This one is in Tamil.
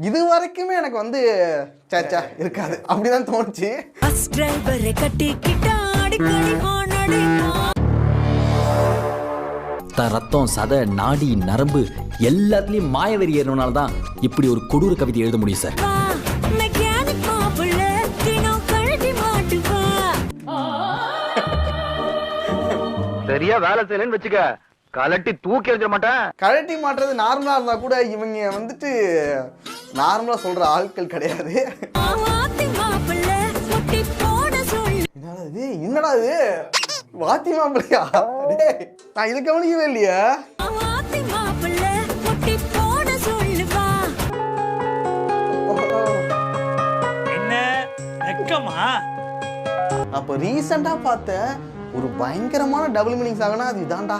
இது வரைக்குமே எனக்கு வந்து சேச்சா இருக்காது அப்படிதான் தோணுச்சு. ரத்தம், சதை, நாடி, நரம்பு எல்லாத்துலயும் மாயவெறி ஏறினால தான் இப்படி ஒரு கொடூர கவிதை எழுத முடியும் சார். சரியா வேலை செய்யலன்னு வச்சுக்க, கலட்டி தூக்கி எறிஞ்சிட மாட்டேன். கழட்டி மாட்டுறது நார்மலா இருந்தா கூட இவங்க வந்துட்டு நார்மலா சொல்ற ஆட்கள் கிடையாது. என்னடா இது வாத்தி மாப்பிள்ளையா? நான் இது கவனிக்கவே இல்லையா? என்ன வெக்கமா? அப்ப ரீசெண்டா பார்த்த ஒரு பயங்கரமான டபுள் மீனிங் சாங்கனா அது இதான்டா.